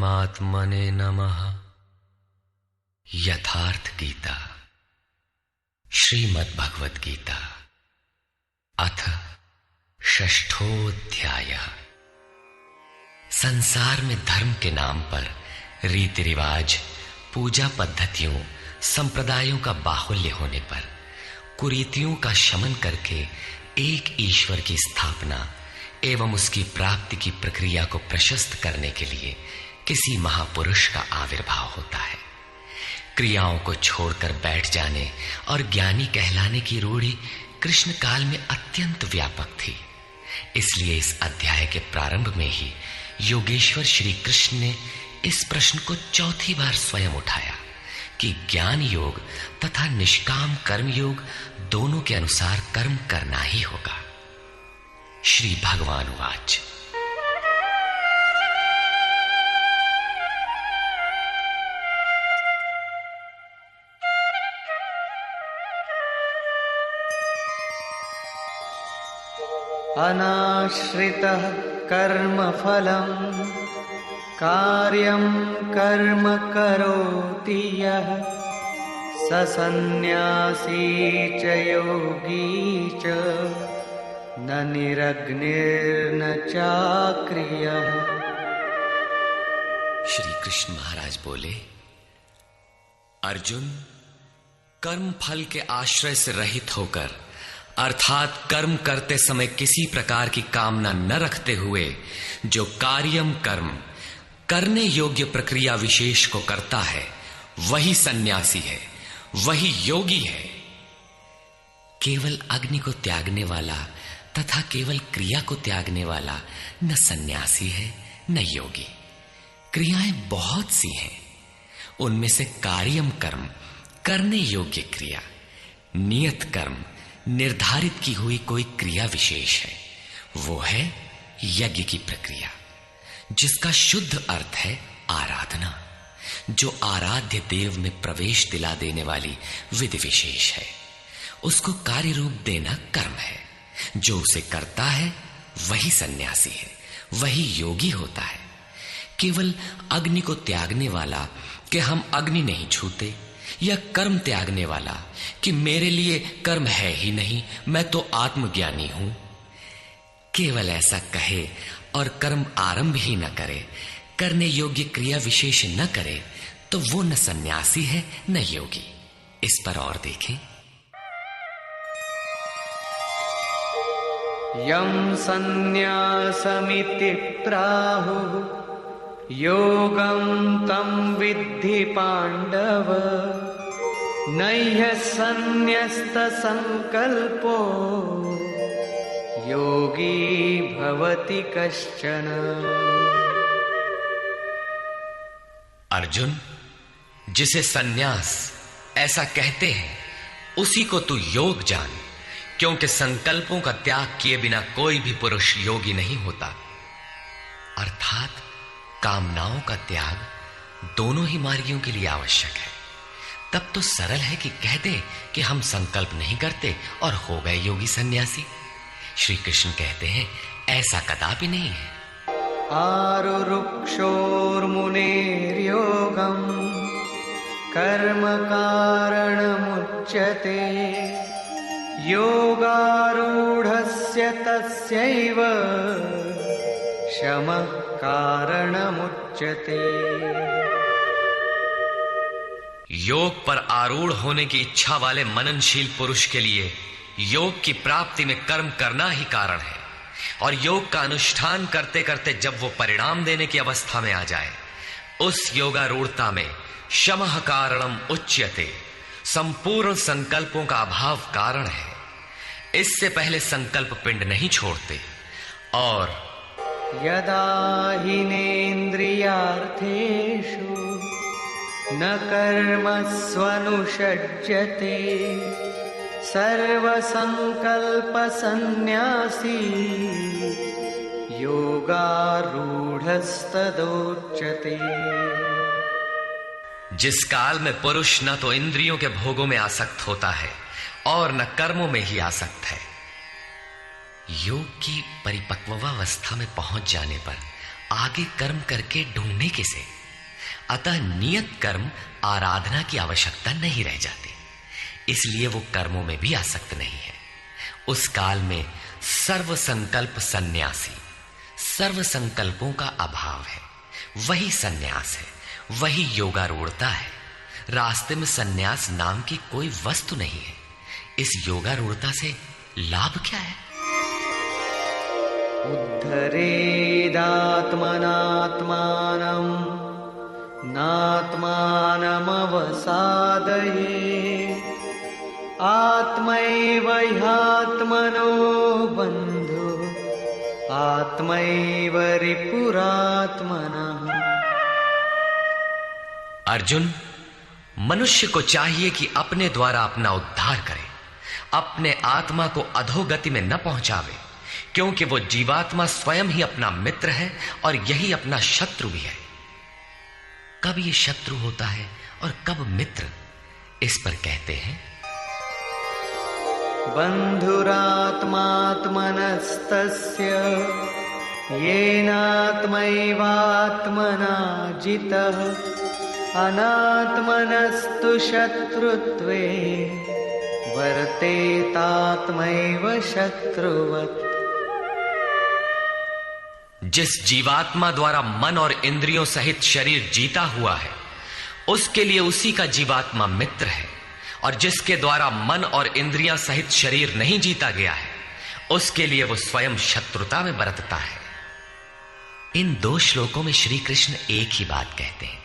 परमात्मने नमः। यथार्थ गीता, श्रीमद् भगवद गीता, अथ षष्ठोऽध्यायः। संसार में धर्म के नाम पर रीति रिवाज, पूजा पद्धतियों, संप्रदायों का बाहुल्य होने पर कुरीतियों का शमन करके एक ईश्वर की स्थापना एवं उसकी प्राप्ति की प्रक्रिया को प्रशस्त करने के लिए किसी महापुरुष का आविर्भाव होता है। क्रियाओं को छोड़कर बैठ जाने और ज्ञानी कहलाने की रूढ़ि कृष्ण काल में अत्यंत व्यापक थी। इसलिए इस अध्याय के प्रारंभ में ही योगेश्वर श्री कृष्ण ने इस प्रश्न को चौथी बार स्वयं उठाया कि ज्ञान योग तथा निष्काम कर्म योग दोनों के अनुसार कर्म करना ही होगा। श्री भगवान उवाच। अनाश्रितः कर्मफलम् कार्यं कर्म करोति यः स सन्न्यासी च योगी च न निरग्निर्न चाक्रियः। श्री कृष्ण महाराज बोले, अर्जुन, कर्म फल के आश्रय से रहित होकर अर्थात कर्म करते समय किसी प्रकार की कामना न रखते हुए जो कार्यम कर्म करने योग्य प्रक्रिया विशेष को करता है वही सन्यासी है, वही योगी है। केवल अग्नि को त्यागने वाला तथा केवल क्रिया को त्यागने वाला न सन्यासी है न योगी। क्रियाएं बहुत सी हैं, उनमें से कार्यम कर्म करने योग्य क्रिया, नियत कर्म निर्धारित की हुई कोई क्रिया विशेष है, वो है यज्ञ की प्रक्रिया, जिसका शुद्ध अर्थ है आराधना, जो आराध्य देव में प्रवेश दिला देने वाली विधि विशेष है। उसको कार्य रूप देना कर्म है। जो उसे करता है वही सन्यासी है, वही योगी होता है। केवल अग्नि को त्यागने वाला कि हम अग्नि नहीं छूते, या कर्म त्यागने वाला कि मेरे लिए कर्म है ही नहीं, मैं तो आत्मज्ञानी हूं, केवल ऐसा कहे और कर्म आरंभ ही न करे, करने योग्य क्रिया विशेष न करे, तो वो न सन्यासी है न योगी। इस पर और देखें। यं सन्न्यासमिति प्राहुः योगं तं विद्धि पाण्डव नह्यः सन्न्यस्त संकल्पो योगी भवति कश्चन। अर्जुन, जिसे सन्यास ऐसा कहते हैं उसी को तू योग जान, क्योंकि संकल्पों का त्याग किए बिना कोई भी पुरुष योगी नहीं होता। अर्थात कामनाओं का त्याग दोनों ही मार्गियों के लिए आवश्यक है। तब तो सरल है कि कह दे कि हम संकल्प नहीं करते और हो गए योगी सन्यासी। श्री कृष्ण कहते हैं ऐसा कदापि नहीं है। आरुरुक्षोर्मुनेर्योगं कर्म कारणमुच्यते योगारूढ़स्य तस्यैव शमः कारणमुच्यते। योग पर आरूढ़ होने की इच्छा वाले मननशील पुरुष के लिए योग की प्राप्ति में कर्म करना ही कारण है, और योग का अनुष्ठान करते करते जब वो परिणाम देने की अवस्था में आ जाए, उस योगारूढ़ता में शमः कारणम उच्यते, संपूर्ण संकल्पों का अभाव कारण है। इससे पहले संकल्प पिंड नहीं छोड़ते। और यदा हिनेन्द्रियार्थेषु न कर्मस्वनुषज्यते सर्वसंकल्पसन्न्यासी योगारूढ़स्तदोच्यते। जिस काल में पुरुष न तो इंद्रियों के भोगों में आसक्त होता है और न कर्मों में ही आसक्त है, योग की परिपक्वावस्था में पहुंच जाने पर आगे कर्म करके ढूंढने किसे? अतः नियत कर्म आराधना की आवश्यकता नहीं रह जाती, इसलिए वो कर्मों में भी आसक्त नहीं है। उस काल में सर्व संकल्प सन्यासी, सर्व संकल्पों का अभाव है, वही सन्यास है, वही योगारूढ़ता है। रास्ते में सन्यास नाम की कोई वस्तु नहीं है। इस योगारूढ़ता से लाभ क्या है? उद्धरेदात्मनात्मानं नात्मानमवसादये आत्मैव ह्यात्मनो बन्धु आत्मैव रिपुरात्मनः। अर्जुन, मनुष्य को चाहिए कि अपने द्वारा अपना उद्धार करे, अपने आत्मा को अधोगति में न पहुंचावे, क्योंकि वो जीवात्मा स्वयं ही अपना मित्र है और यही अपना शत्रु भी है। कब ये शत्रु होता है और कब मित्र, इस पर कहते हैं बन्धुरात्मात्मनस्तस्य येनात्मैवात्मना जितः अनात्मनस्तु शत्रुत्वे वर्तेतात्मैव शत्रुवत्। जिस जीवात्मा द्वारा मन और इंद्रियों सहित शरीर जीता हुआ है, उसके लिए उसी का जीवात्मा मित्र है, और जिसके द्वारा मन और इंद्रियां सहित शरीर नहीं जीता गया है, उसके लिए वो स्वयं शत्रुता में बरतता है। इन दो श्लोकों में श्री कृष्ण एक ही बात कहते हैं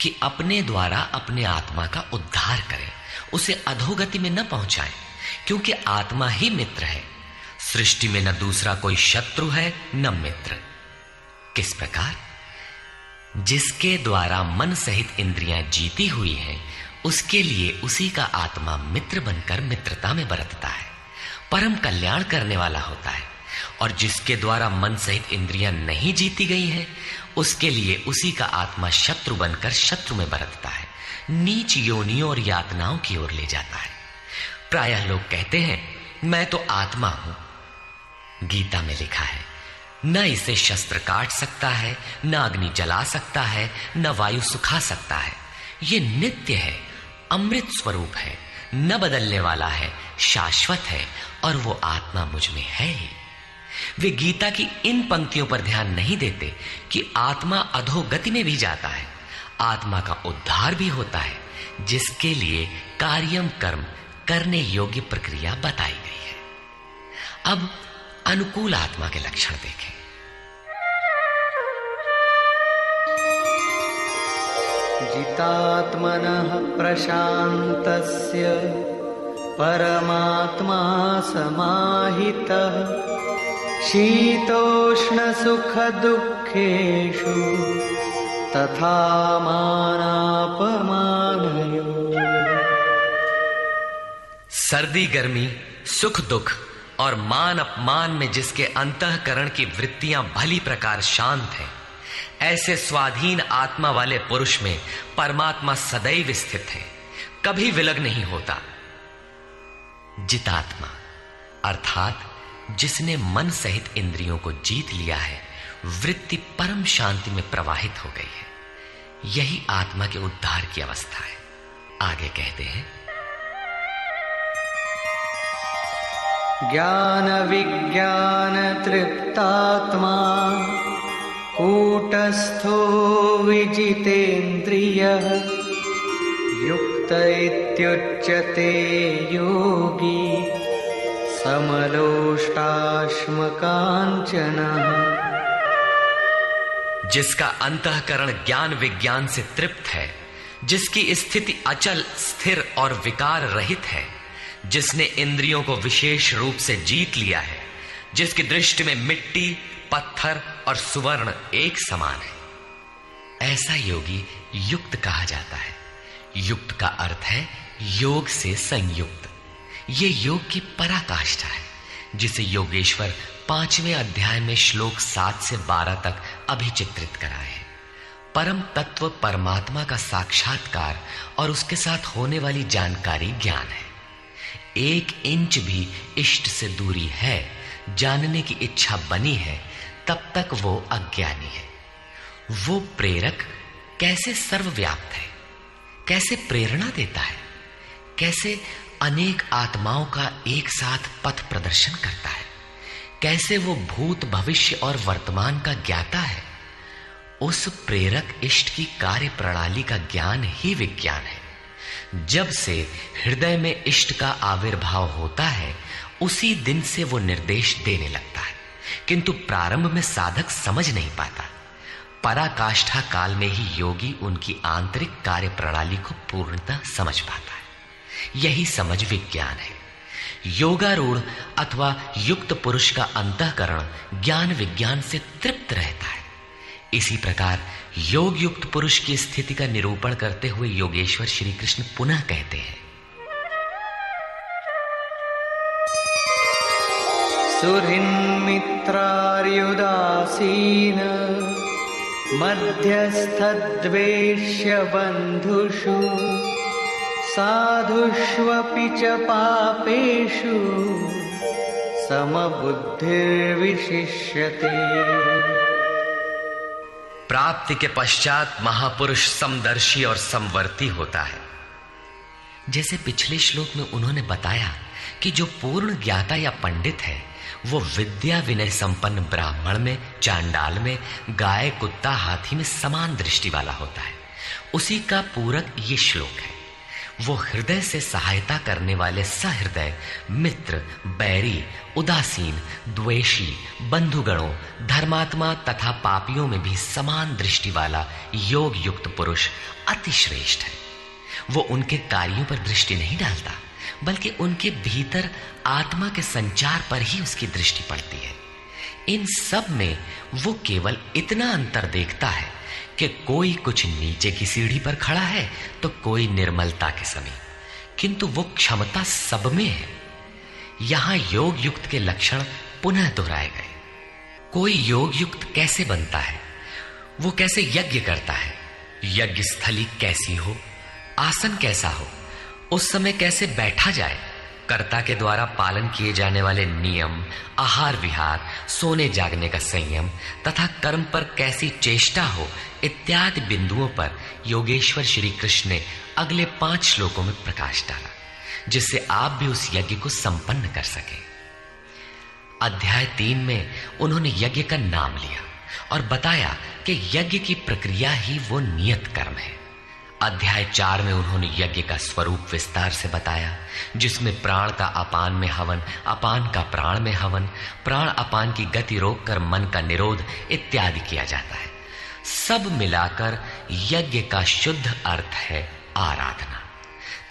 कि अपने द्वारा अपने आत्मा का उद्धार करें, उसे अधोगति में न पहुंचाएं, क्योंकि आत्मा ही मित्र है। सृष्टि में न दूसरा कोई शत्रु है न मित्र। किस प्रकार? जिसके द्वारा मन सहित इंद्रियां जीती हुई हैं, उसके लिए उसी का आत्मा मित्र बनकर मित्रता में बरतता है, परम कल्याण करने वाला होता है। और जिसके द्वारा मन सहित इंद्रियां नहीं जीती गई हैं, उसके लिए उसी का आत्मा शत्रु बनकर शत्रु में बरतता है, नीच योनियों और यातनाओं की ओर ले जाता है। प्रायः लोग कहते हैं मैं तो आत्मा हूं। गीता में लिखा है, न इसे शस्त्र काट सकता है, न अग्नि जला सकता है, न वायु सुखा सकता है। ये नित्य है, अमृत स्वरूप है, न बदलने वाला है, शाश्वत है, और वो आत्मा मुझ में है ही। वे गीता की इन पंक्तियों पर ध्यान नहीं देते कि आत्मा अधोगति में भी जाता है, आत्मा का उद्धार भी होता है, जिसके लिए कार्यम कर्म करने योग्य प्रक्रिया बताई गई है। अब अनुकूल आत्मा के लक्षण देखें। जितात्मनः प्रशान्तस्य परमात्मा समाहितः शीतोष्णसुखदुःखेषु तथा मानापमानयोः। सर्दी गर्मी, सुख दुख और मान अपमान में जिसके अंतःकरण की वृत्तियां भली प्रकार शांत हैं, ऐसे स्वाधीन आत्मा वाले पुरुष में परमात्मा सदैव स्थित है, कभी विलग नहीं होता। जितात्मा अर्थात जिसने मन सहित इंद्रियों को जीत लिया है, वृत्ति परम शांति में प्रवाहित हो गई है, यही आत्मा के उद्धार की अवस्था है। आगे कहते हैं, ज्ञान विज्ञान तृप्तात्मा कूटस्थो विजितेन्द्रियः युक्त इत्युच्यते योगी समलोष्टाश्मकाञ्चनः। जिसका अंतःकरण ज्ञान विज्ञान से तृप्त है, जिसकी स्थिति अचल स्थिर और विकार रहित है, जिसने इंद्रियों को विशेष रूप से जीत लिया है, जिसकी दृष्टि में मिट्टी, पत्थर और सुवर्ण एक समान है, ऐसा योगी युक्त कहा जाता है। युक्त का अर्थ है योग से संयुक्त। ये योग की पराकाष्ठा है, जिसे योगेश्वर 5वें अध्याय में श्लोक 7 से 12 तक अभिचित्रित कराए हैं। परम तत्व परमात्मा का साक्षात्कार और उसके साथ होने वाली जानकारी ज्ञान है। 1 इंच भी इष्ट से दूरी है, जानने की इच्छा बनी है, तब तक वो अज्ञानी है। वो प्रेरक कैसे सर्वव्याप्त है, कैसे प्रेरणा देता है, कैसे अनेक आत्माओं का एक साथ पथ प्रदर्शन करता है, कैसे वो भूत भविष्य और वर्तमान का ज्ञाता है। उस प्रेरक इष्ट की कार्य प्रणाली का ज्ञान ही विज्ञान है। जब से हृदय में इष्ट का आविर्भाव होता है, उसी दिन से वो निर्देश देने लगता है, किंतु प्रारंभ में साधक समझ नहीं पाता। पराकाष्ठा काल में ही योगी उनकी आंतरिक कार्य प्रणाली को पूर्णतः समझ पाता है। यही समझ विज्ञान है। योगारूढ़ अथवा युक्त पुरुष का अंतःकरण ज्ञान विज्ञान से तृप्त रहता है। इसी प्रकार योग युक्त पुरुष की स्थिति का निरूपण करते हुए योगेश्वर श्री कृष्ण पुनः कहते हैं, सुहृन्मित्रार्युदासीन मध्यस्थद्वेष्य बन्धुषु साधुष्वपि च पापेषु समबुद्धिर्विशिष्यते। प्राप्ति के पश्चात महापुरुष समदर्शी और समवर्ती होता है। जैसे पिछले श्लोक में उन्होंने बताया कि जो पूर्ण ज्ञाता या पंडित है वो विद्या विनय संपन्न ब्राह्मण में, चांडाल में, गाय कुत्ता हाथी में समान दृष्टि वाला होता है। उसी का पूरक ये श्लोक है। वो हृदय से सहायता करने वाले सहृदय, मित्र, बैरी, उदासीन, द्वेषी, बंधुगणों, धर्मात्मा तथा पापियों में भी समान दृष्टि वाला योग युक्त पुरुष अति श्रेष्ठ है। वो उनके कार्यों पर दृष्टि नहीं डालता, बल्कि उनके भीतर आत्मा के संचार पर ही उसकी दृष्टि पड़ती है। इन सब में वो केवल इतना अंतर देखता है कि कोई कुछ नीचे की सीढ़ी पर खड़ा है तो कोई निर्मलता के समीप, किंतु वो क्षमता सब में है। यहां योग युक्त के लक्षण पुनः दोहराए गए। कोई योग युक्त कैसे बनता है, वो कैसे यज्ञ करता है, यज्ञ स्थली कैसी हो, आसन कैसा हो, उस समय कैसे बैठा जाए, कर्ता के द्वारा पालन किए जाने वाले नियम, आहार विहार, सोने जागने का संयम तथा कर्म पर कैसी चेष्टा हो, इत्यादि बिंदुओं पर योगेश्वर श्री कृष्ण ने अगले 5 श्लोकों में प्रकाश डाला, जिससे आप भी उस यज्ञ को संपन्न कर सके। अध्याय 3 में उन्होंने यज्ञ का नाम लिया और बताया कि यज्ञ की प्रक्रिया ही वो नियत कर्म है। अध्याय 4 में उन्होंने यज्ञ का स्वरूप विस्तार से बताया, जिसमें प्राण का अपान में हवन, अपान का प्राण में हवन, प्राण अपान की गति रोककर मन का निरोध इत्यादि किया जाता है। सब मिलाकर यज्ञ का शुद्ध अर्थ है आराधना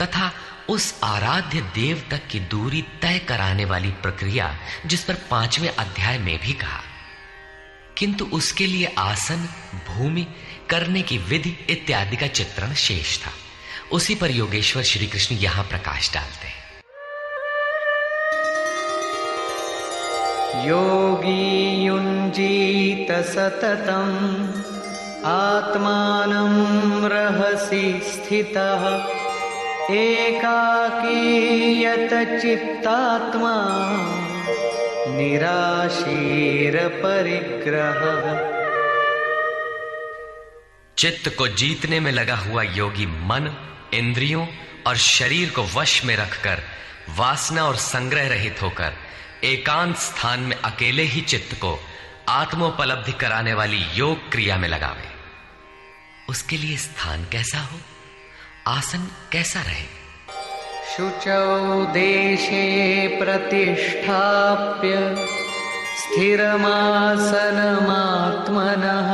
तथा उस आराध्य देव तक की दूरी तय कराने वाली प्रक्रिया, जिस पर 5वें अध्याय में भी कहा। किंतु उसके लिए आसन, भूमि, करने की विधि इत्यादि का चित्रण शेष था। उसी पर योगेश्वर श्री कृष्ण यहां प्रकाश डालते हैं। योगी युञ्जीत सततम् आत्मानं रहसि स्थितः एकाकीयत चित्तात्मा निराशीर परिग्रहः। चित्त को जीतने में लगा हुआ योगी मन, इंद्रियों और शरीर को वश में रखकर वासना और संग्रह रहित होकर एकांत स्थान में अकेले ही चित्त को आत्मोपलब्धि कराने वाली योग क्रिया में लगावे। उसके लिए स्थान कैसा हो, आसन कैसा रहे? शुचौ देशे प्रतिष्ठाप्य स्थिरमासनमात्मनः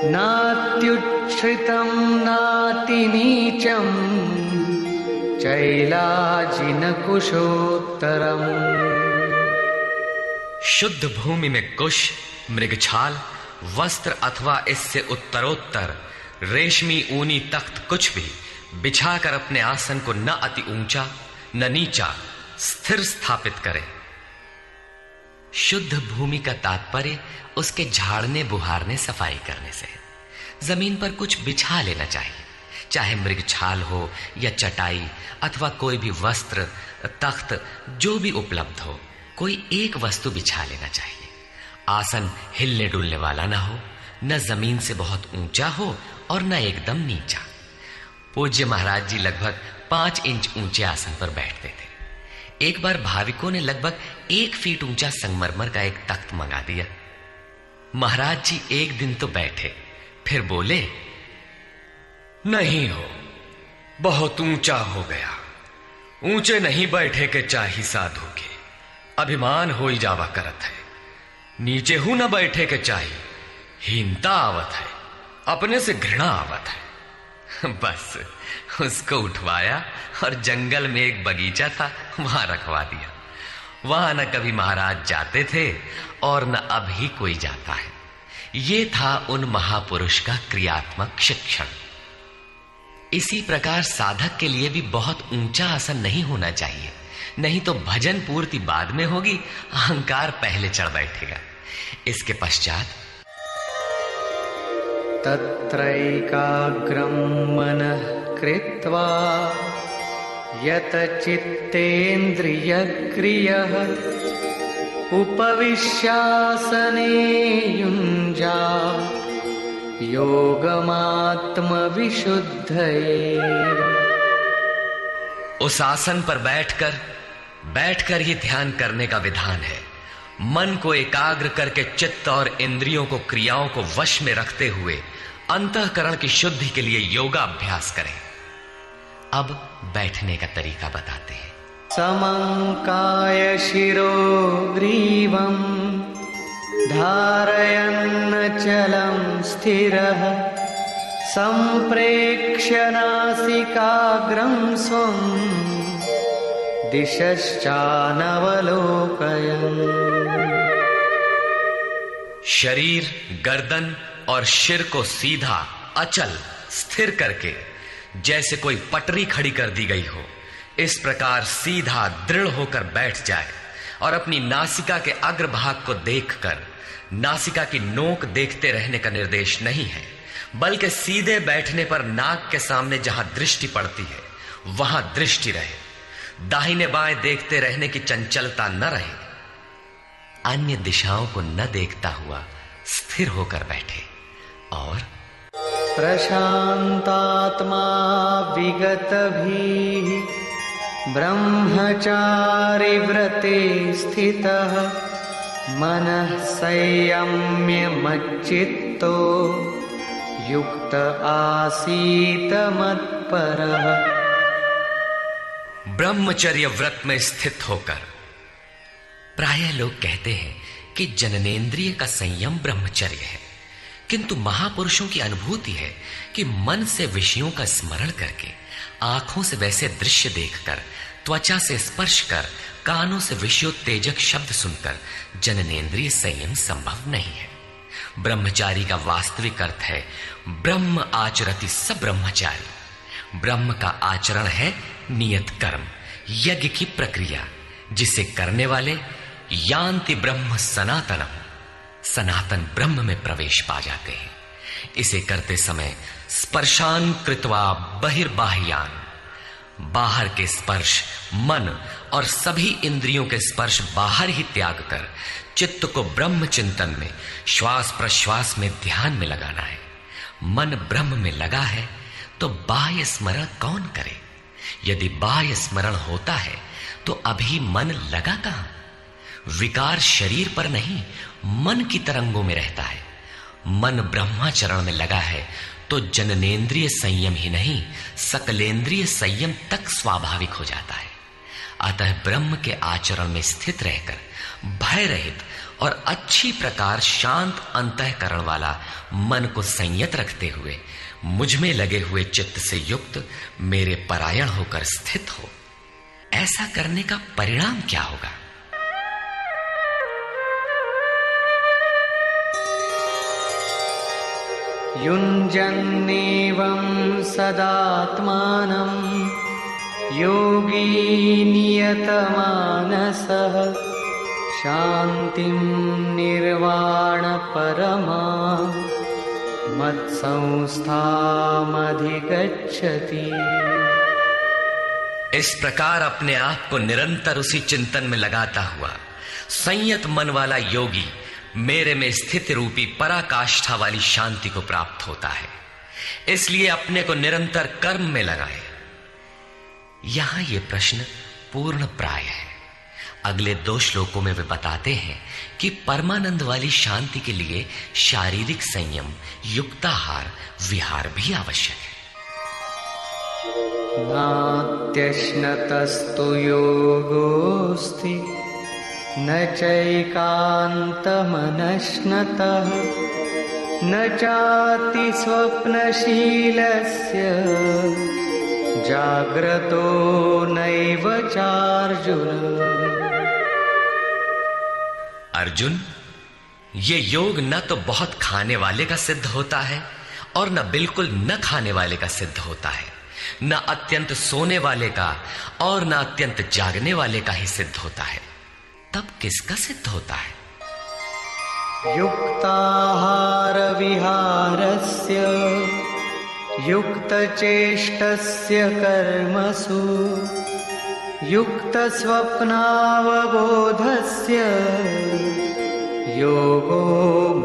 नात्युच्छ्रितं नातिनीचं चैलाजिनकुशोत्तरम्। शुद्ध भूमि में कुश, मृगछाल, वस्त्र अथवा इससे उत्तरोत्तर रेशमी ऊनी तख्त कुछ भी बिछाकर अपने आसन को न अति ऊंचा न नीचा स्थिर स्थापित करें। शुद्ध भूमि का तात्पर्य उसके झाड़ने, बुहारने, सफाई करने से। जमीन पर कुछ बिछा लेना चाहिए, चाहे मृगछाल हो या चटाई अथवा कोई भी वस्त्र, तख्त जो भी उपलब्ध हो, कोई एक वस्तु बिछा लेना चाहिए। आसन हिलने डुलने वाला ना हो, न जमीन से बहुत ऊंचा हो और न एकदम नीचा। पूज्य महाराज जी लगभग 5 इंच ऊंचे आसन पर बैठते थे। एक बार भाविकों ने लगभग 1 फीट ऊंचा संगमरमर का एक तख्त मंगा दिया। महाराज जी एक दिन तो बैठे, फिर बोले, नहीं हो, बहुत ऊंचा हो गया, ऊंचे नहीं बैठे के चाही साधु के, अभिमान हो ही जावा करत है, नीचे हूं न बैठे के चाही, हीनता आवत है, अपने से घृणा आवत है। बस उसको उठवाया और जंगल में एक बगीचा था, वहां रखवा दिया। वहां न कभी महाराज जाते थे और न अभी कोई जाता है। ये था उन महापुरुष का क्रियात्मक शिक्षण। इसी प्रकार साधक के लिए भी बहुत ऊंचा आसन नहीं होना चाहिए, नहीं तो भजन पूर्ति बाद में होगी, अहंकार पहले चढ़ बैठेगा। इसके पश्चात तत्रैकाग्रं मनः कृत्वा यत चित्तेन्द्रियक्रियः उपविश्यासने युञ्जात् योगमात्मविशुद्धये। उस आसन पर बैठकर ये ध्यान करने का विधान है। मन को एकाग्र करके चित्त और इंद्रियों को, क्रियाओं को वश में रखते हुए अंतःकरण की शुद्धि के लिए योगाभ्यास करें। अब बैठने का तरीका बताते हैं। समंकाय शिरो ग्रीवं धारयन्नचलं स्थिरः संप्रेक्ष्य नासिकाग्रं स्वं दिशश्चानवलोकयन्। शरीर, गर्दन और सिर को सीधा, अचल, स्थिर करके जैसे कोई पटरी खड़ी कर दी गई हो, इस प्रकार सीधा दृढ़ होकर बैठ जाए और अपनी नासिका के अग्रभाग को देखकर, नासिका की नोक देखते रहने का निर्देश नहीं है, बल्कि सीधे बैठने पर नाक के सामने जहां दृष्टि पड़ती है वहां दृष्टि रहे। दाहिने बाएं देखते रहने की चंचलता न रहे। अन्य दिशाओं को न देखता हुआ स्थिर होकर बैठे और प्रशांतात्मा विगतभीः ब्रह्मचारि व्रते स्थितः मनः संयम्य मच्चित्तो युक्त आसीत मत्परः। ब्रह्मचर्य व्रत में स्थित होकर। प्रायः लोग कहते हैं कि जननेंद्रिय का संयम ब्रह्मचर्य है, किंतु महापुरुषों की अनुभूति है कि मन से विषयों का स्मरण करके, आंखों से वैसे दृश्य देखकर, त्वचा से स्पर्श कर, कानों से विषयोत्तेजक शब्द सुनकर जननेंद्रिय संयम संभव नहीं है। ब्रह्मचारी का वास्तविक अर्थ है ब्रह्म आचरति स ब्रह्मचारी। ब्रह्म का आचरण है नियत कर्म, यज्ञ की प्रक्रिया, जिसे करने वाले यान्ति ब्रह्म सनातनम, सनातन ब्रह्म में प्रवेश पा जाते हैं। इसे करते समय स्पर्शान कृत्वा बहिर्बाह्यान, बाहर के स्पर्श, मन और सभी इंद्रियों के स्पर्श बाहर ही त्याग कर चित्त को ब्रह्म चिंतन में, श्वास प्रश्वास में, ध्यान में लगाना है। मन ब्रह्म में लगा है तो बाह्य स्मरण कौन करे? यदि बाह्य स्मरण होता है तो अभी मन लगा कहां? विकार शरीर पर नहीं, मन की तरंगों में रहता है। मन ब्रह्माचरण में लगा है तो जननेंद्रिय संयम ही नहीं, सकलेंद्रिय संयम तक स्वाभाविक हो जाता है। अतः ब्रह्म के आचरण में स्थित रहकर भय रहित और अच्छी प्रकार शांत अंतःकरण वाला मन को संयत रखते हुए मुझ में लगे हुए चित्त से युक्त मेरे परायण होकर स्थित हो। ऐसा करने का परिणाम क्या होगा? युञ्जन्नेवं सदात्मानं योगी नियतमानसः शान्तिं निर्वाण परमा मत्संस्थामधिगच्छति। इस प्रकार अपने आप को निरंतर उसी चिंतन में लगाता हुआ संयत मन वाला योगी मेरे में स्थित रूपी पराकाष्ठा वाली शांति को प्राप्त होता है। इसलिए अपने को निरंतर कर्म में लगाए। यहां यह प्रश्न पूर्ण प्राय है। अगले 2 श्लोकों में वे बताते हैं कि परमानंद वाली शांति के लिए शारीरिक संयम, युक्ताहार, विहार भी आवश्यक है। नात्यश्नतस्तु योगोऽस्ति न चैकान्तमनश्नतः न चाति स्वप्नशीलस्य जाग्रतो नैव चार्जुन। अर्जुन, ये योग न तो बहुत खाने वाले का सिद्ध होता है और न बिल्कुल न खाने वाले का सिद्ध होता है, न अत्यंत सोने वाले का और न अत्यंत जागने वाले का ही सिद्ध होता है। तब किसका सिद्ध होता है? युक्ताहार विहारस्य युक्तचेष्टस्य कर्मसु युक्तस्वप्नावबोधस्य योगो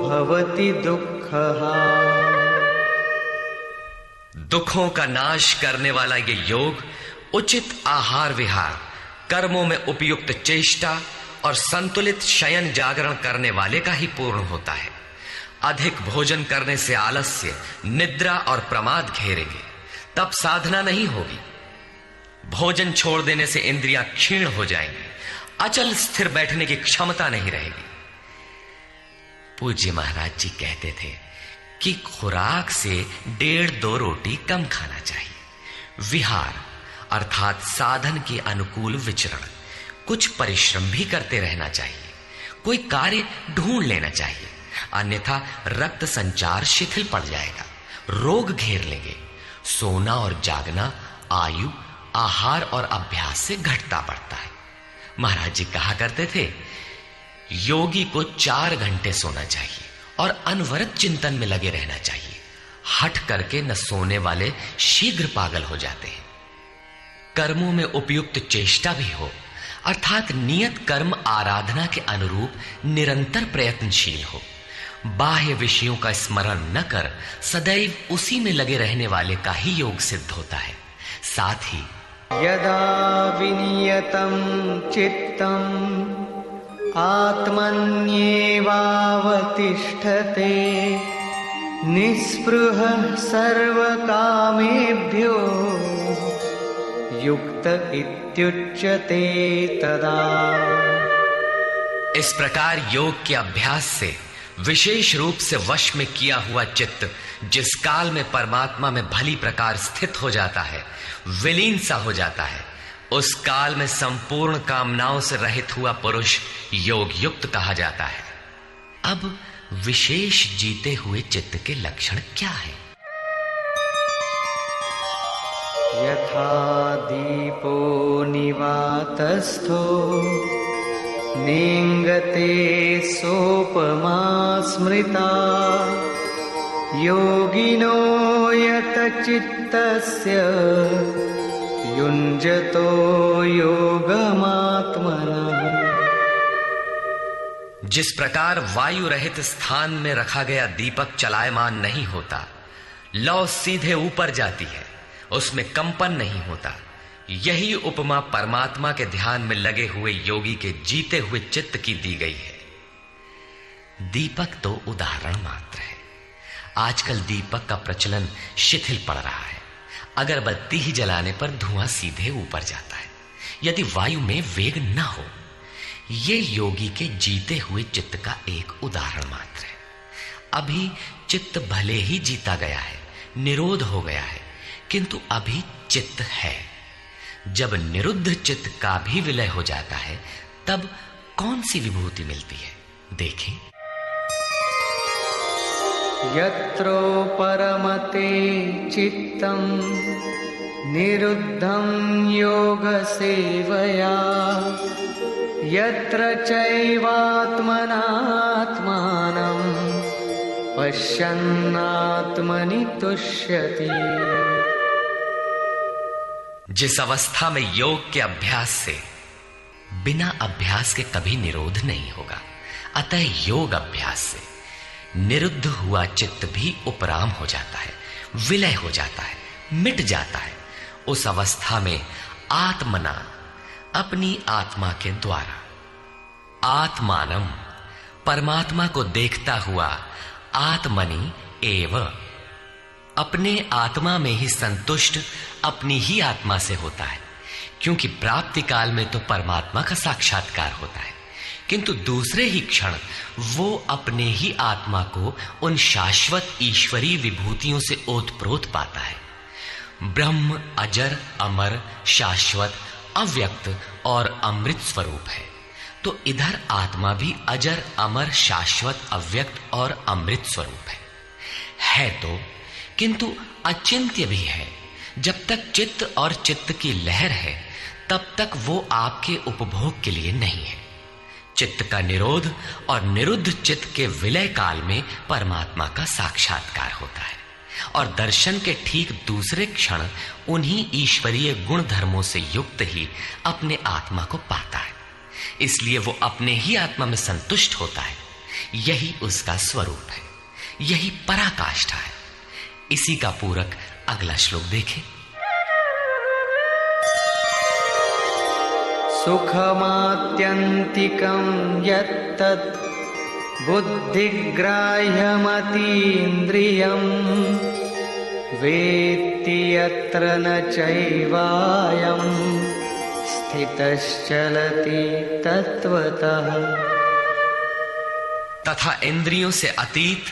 भवति दुःखः। दुखों का नाश करने वाला ये योग उचित आहार विहार, कर्मों में उपयुक्त चेष्टा और संतुलित शयन जागरण करने वाले का ही पूर्ण होता है। अधिक भोजन करने से आलस्य, निद्रा और प्रमाद घेरेंगे, तब साधना नहीं होगी। भोजन छोड़ देने से इंद्रियां क्षीण हो जाएंगी, अचल स्थिर बैठने की क्षमता नहीं रहेगी। पूज्य महाराज जी कहते थे कि खुराक से 1.5-2 रोटी कम खाना चाहिए। विहार अर्थात साधन के अनुकूल विचरण, कुछ परिश्रम भी करते रहना चाहिए। कोई कार्य ढूंढ लेना चाहिए, अन्यथा रक्त संचार शिथिल पड़ जाएगा, रोग घेर लेंगे। सोना और जागना आयु, आहार और अभ्यास से घटता बढ़ता है। महाराज जी कहा करते थे, योगी को 4 घंटे सोना चाहिए और अनवरत चिंतन में लगे रहना चाहिए। हट करके न सोने वाले शीघ्र पागल हो जाते हैं। कर्मों में उपयुक्त चेष्टा भी हो, अर्थात नियत कर्म आराधना के अनुरूप निरंतर प्रयत्नशील हो। बाह्य विषयों का स्मरण न कर सदैव उसी में लगे रहने वाले का ही योग सिद्ध होता है। साथ ही यदा विनियतं चित्तम् आत्मन्येवावतिष्ठते निःस्पृहः सर्वकामेभ्यो युक्त इत्युच्यते तदा। इस प्रकार योग के अभ्यास से विशेष रूप से वश में किया हुआ चित्त जिस काल में परमात्मा में भली प्रकार स्थित हो जाता है, विलीन सा हो जाता है, उस काल में संपूर्ण कामनाओं से रहित हुआ पुरुष योग युक्त कहा जाता है। अब विशेष जीते हुए चित्त के लक्षण क्या है? यथा दीपो निवातस्थो नेङ्गते सोपमा स्मृता योगिनो यतचित्तस्य युञ्जतो योगमात्मनः। जिस प्रकार वायु रहित स्थान में रखा गया दीपक चलायमान नहीं होता, लौ सीधे ऊपर जाती है, उसमें कंपन नहीं होता, यही उपमा परमात्मा के ध्यान में लगे हुए योगी के जीते हुए चित्त की दी गई है। दीपक तो उदाहरण मात्र है। आजकल दीपक का प्रचलन शिथिल पड़ रहा है। अगरबत्ती ही जलाने पर धुआं सीधे ऊपर जाता है, यदि वायु में वेग न हो। ये योगी के जीते हुए चित्त का एक उदाहरण मात्र है। अभी चित्त भले ही जीता गया है, निरोध हो गया है, किंतु अभी चित्त है। जब निरुद्ध चित्त का भी विलय हो जाता है, तब कौन सी विभूति मिलती है? देखें। यत्रो परमते चित्तं निरुद्धं योग सेवया यत्र चैवात्मनात्मानं पश्यन्नात्मनि तुष्यति। जिस अवस्था में योग के अभ्यास से बिना अभ्यास के कभी निरोध नहीं होगा, अतः योग अभ्यास से निरुद्ध हुआ चित्त भी उपराम हो जाता है, विलय हो जाता है, मिट जाता है। उस अवस्था में आत्मना, अपनी आत्मा के द्वारा, आत्मानम, परमात्मा को देखता हुआ, आत्मनि एव, अपने आत्मा में ही संतुष्ट अपनी ही आत्मा से होता है। क्योंकि प्राप्ति काल में तो परमात्मा का साक्षात्कार होता है, किंतु दूसरे ही क्षण वो अपने ही आत्मा को उन शाश्वत ईश्वरीय विभूतियों से ओतप्रोत पाता है। ब्रह्म अजर, अमर, शाश्वत, अव्यक्त और अमृत स्वरूप है। तो इधर आत्मा भी अजर, अमर, शाश्वत, अव्यक्त और अमृत स्वरूप है तो, किंतु अचिंत्य भी है। जब तक चित्त और चित्त की लहर है तब तक वो आपके उपभोग के लिए नहीं है। चित्त का निरोध और निरुद्ध चित्त के विलय काल में परमात्मा का साक्षात्कार होता है और दर्शन के ठीक दूसरे क्षण उन्हीं ईश्वरीय गुण धर्मों से युक्त ही अपने आत्मा को पाता है। इसलिए वो अपने ही आत्मा में संतुष्ट होता है। यही उसका स्वरूप है, यही पराकाष्ठा है। इसी का पूरक अगला श्लोक देखें। सुखमात्यन्तिकं यत्तत् बुद्धिग्राह्यमतीन्द्रियं वेत्ति यत्र न चैवायं स्थितश्चलति तत्वतः। तथा इंद्रियों से अतीत,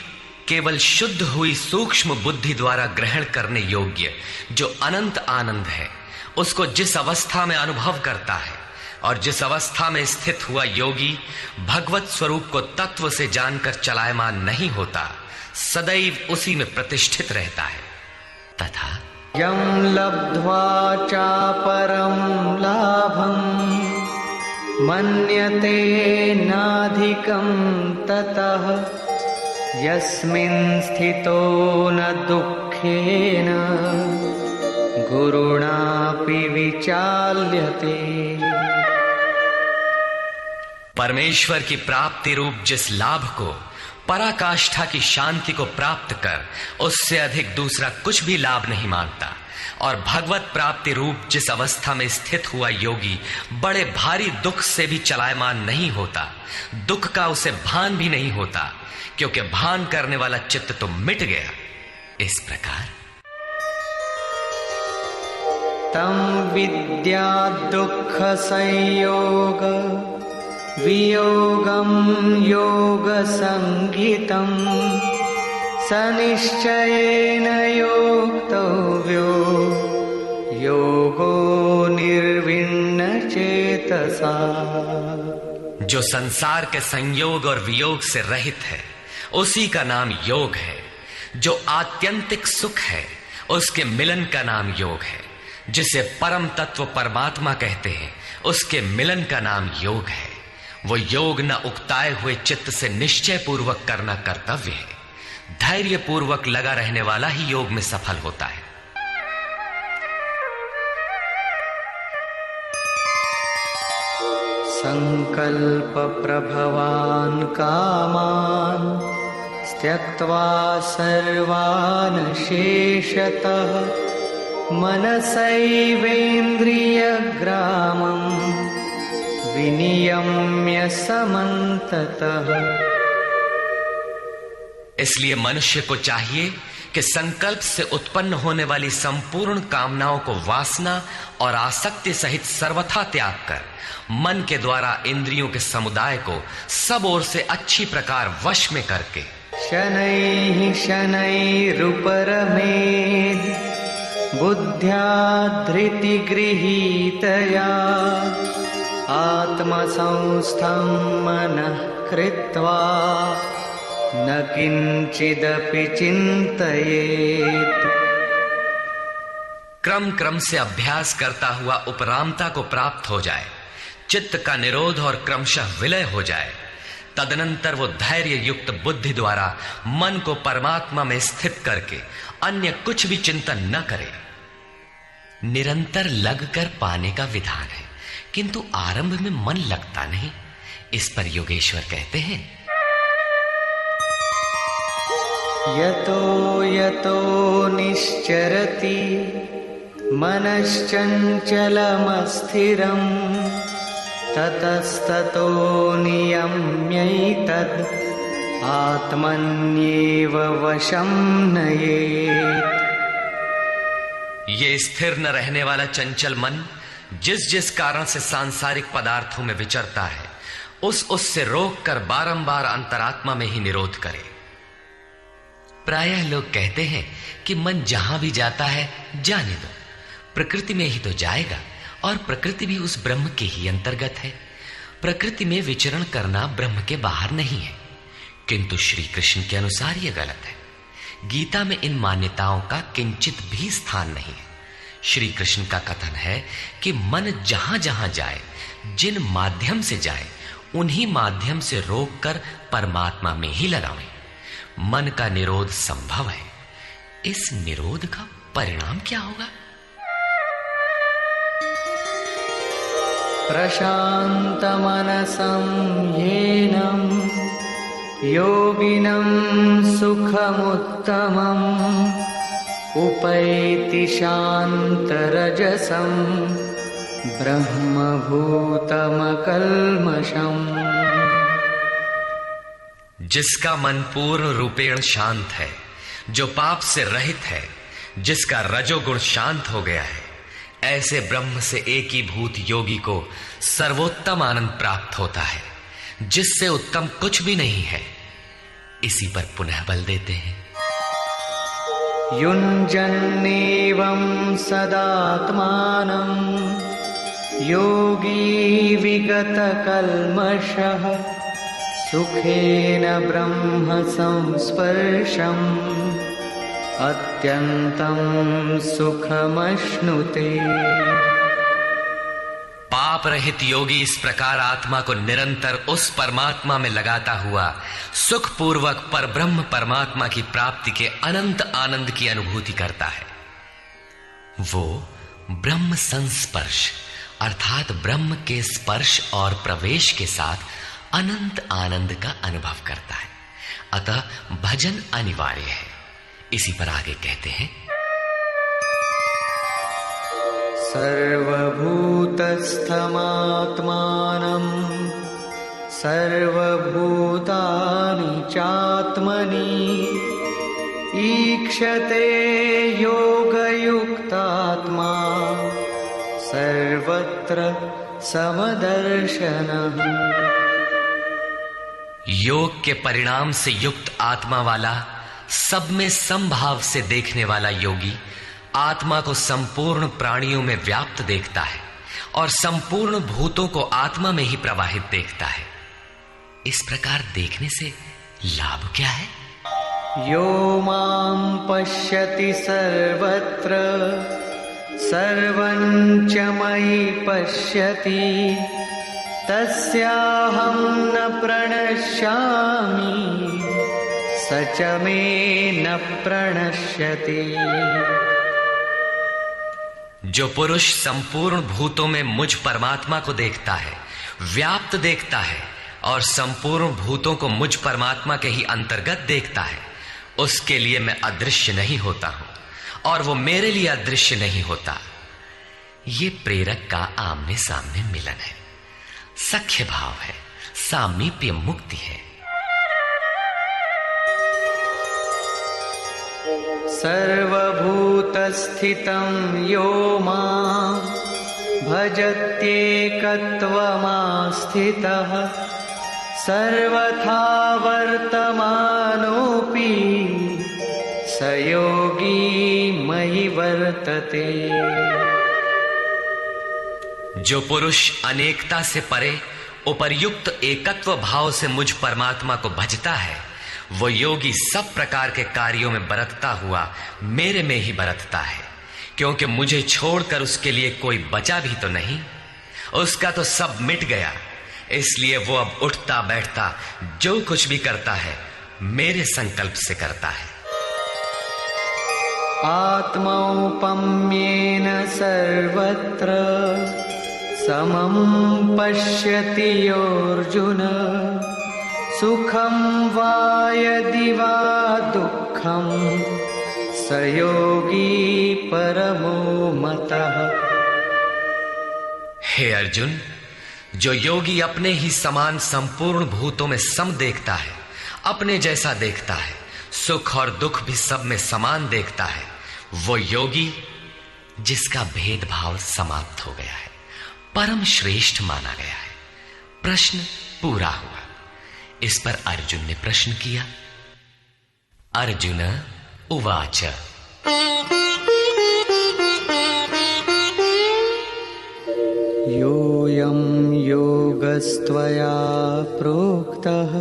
केवल शुद्ध हुई सूक्ष्म बुद्धि द्वारा ग्रहण करने योग्य जो अनंत आनंद है, उसको जिस अवस्था में अनुभव करता है और जिस अवस्था में स्थित हुआ योगी भगवत स्वरूप को तत्व से जानकर चलायमान नहीं होता, सदैव उसी में प्रतिष्ठित रहता है। तथा यं लब्ध्वा चापरं लाभं मन्यते नाधिकं ततः यस्मिन् स्थितो न दुःखेन गुरुणापि विचाल्यते। परमेश्वर की प्राप्ति रूप जिस लाभ को, पराकाष्ठा की शांति को प्राप्त कर उससे अधिक दूसरा कुछ भी लाभ नहीं मानता, और भगवत प्राप्ति रूप जिस अवस्था में स्थित हुआ योगी बड़े भारी दुख से भी चलायमान नहीं होता, दुख का उसे भान भी नहीं होता, क्योंकि भान करने वाला चित्त तो मिट गया। इस प्रकार तम विद्या दुख संयोग वियोगम योग संगीतम सनिश्चयेन योक्तव्यो योगो निर्विण्ण चेतसा। जो संसार के संयोग और वियोग से रहित है उसी का नाम योग है। जो आत्यंतिक सुख है उसके मिलन का नाम योग है। जिसे परम तत्व परमात्मा कहते हैं उसके मिलन का नाम योग है। वो योग न उकताए हुए चित्त से निश्चय पूर्वक करना कर्तव्य है। धैर्य पूर्वक लगा रहने वाला ही योग में सफल होता है। संकल्प प्रभवान कामान त्यक्त्वा सर्वान् शेषतः मनसैवेन्द्रियग्रामं विनियम्य समन्ततः। इसलिए मनुष्य को चाहिए कि संकल्प से उत्पन्न होने वाली संपूर्ण कामनाओं को वासना और आसक्ति सहित सर्वथा त्याग कर मन के द्वारा इंद्रियों के समुदाय को सब ओर से अच्छी प्रकार वश में करके शनैः शनैरुपरमेद् बुद्ध्या धृतिगृहीतया आत्मसंस्थं मनः कृत्वा न किंचिदपि चिंतयेत्। क्रम क्रम से अभ्यास करता हुआ उपरामता को प्राप्त हो जाए, चित्त का निरोध और क्रमशः विलय हो जाए, तदनंतर वो धैर्य युक्त बुद्धि द्वारा मन को परमात्मा में स्थित करके अन्य कुछ भी चिंतन न करे। निरंतर लगकर पाने का विधान है, किंतु आरंभ में मन लगता नहीं। इस पर योगेश्वर कहते हैं यतो यतो निश्चरति मनश्चञ्चलमस्थिरम् ततस्ततो नियम्यैतद् आत्मन्येव वशं नयेत्। ये स्थिर न रहने वाला चंचल मन जिस जिस कारण से सांसारिक पदार्थों में विचरता है उससे रोककर बारंबार अंतरात्मा में ही निरोध करे। प्रायः लोग कहते हैं कि मन जहां भी जाता है जाने दो, प्रकृति में ही तो जाएगा और प्रकृति भी उस ब्रह्म के ही अंतर्गत है। प्रकृति में विचरण करना ब्रह्म के बाहर नहीं है। किंतु श्री कृष्ण के अनुसार यह गलत है। गीता में इन मान्यताओं का किंचित भी स्थान नहीं है। श्री कृष्ण का कथन है कि मन जहां जहां जाए, जिन माध्यम से जाए, उन्हीं माध्यम से रोककर परमात्मा में ही लगावें। मन का निरोध संभव है। इस निरोध का परिणाम क्या होगा? प्रशान्तमनसं येनं योगिनं सुखमुत्तमम् उपैति शान्तरजसं ब्रह्मभूतमकल्मषम्। जिसका मन पूर्ण रूपेण शांत है, जो पाप से रहित है, जिसका रजोगुण शांत हो गया है, ऐसे ब्रह्म से एकीभूत योगी को सर्वोत्तम आनंद प्राप्त होता है, जिससे उत्तम कुछ भी नहीं है। इसी पर पुनः बल देते हैं। युञ्जन्नेवं सदात्मानं योगी विगतकल्मषः सुखेन ब्रह्म संस्पर्शम् अत्यन्तं सुखमश्नुते। पाप रहित योगी इस प्रकार आत्मा को निरंतर उस परमात्मा में लगाता हुआ सुखपूर्वक परब्रह्म परमात्मा की प्राप्ति के अनंत आनंद की अनुभूति करता है। वो ब्रह्म संस्पर्श अर्थात ब्रह्म के स्पर्श और प्रवेश के साथ अनंत आनंद का अनुभव करता है। अतः भजन अनिवार्य है। इसी पर आगे कहते हैं, सर्वभूतस्थमात्मानं सर्वभूतानि चात्मनि ईक्षते योगयुक्तात्मा सर्वत्र समदर्शनः। योग के परिणाम से युक्त आत्मा वाला, सब में समभाव से देखने वाला योगी आत्मा को संपूर्ण प्राणियों में व्याप्त देखता है और संपूर्ण भूतों को आत्मा में ही प्रवाहित देखता है। इस प्रकार देखने से लाभ क्या है? यो मां पश्यति सर्वत्र सर्वं च मयि पश्यति तस्याहं न प्रणश्यामि स च मे न प्रणश्यति। जो पुरुष संपूर्ण भूतों में मुझ परमात्मा को देखता है, व्याप्त देखता है और संपूर्ण भूतों को मुझ परमात्मा के ही अंतर्गत देखता है, उसके लिए मैं अदृश्य नहीं होता हूं और वो मेरे लिए अदृश्य नहीं होता। ये प्रेरक का आमने सामने मिलन है, सख्य भाव है, सामीप्य मुक्ति है। सर्वभूतस्थितं यो मां भजत्येकत्वमास्थितः सर्वथा वर्तमानोऽपि स योगी मयि वर्तते। जो पुरुष अनेकता से परे उपर्युक्त एकत्व भाव से मुझ परमात्मा को भजता है, वो योगी सब प्रकार के कार्यों में बरतता हुआ मेरे में ही बरतता है, क्योंकि मुझे छोड़कर उसके लिए कोई बचा भी तो नहीं। उसका तो सब मिट गया, इसलिए वो अब उठता बैठता जो कुछ भी करता है मेरे संकल्प से करता है। आत्मौपम्येन सर्वत्र समं पश्यति योऽर्जुन सुखं वा यदि वा दुःखं स योगी परमो मतः। हे अर्जुन, जो योगी अपने ही समान संपूर्ण भूतों में सम देखता है, अपने जैसा देखता है, सुख और दुख भी सब में समान देखता है, वो योगी जिसका भेदभाव समाप्त हो गया है, परम श्रेष्ठ माना गया है। प्रश्न पूरा हुआ। इस पर अर्जुन ने प्रश्न किया। अर्जुन उवाच योऽयं योगस्त्वया प्रोक्तः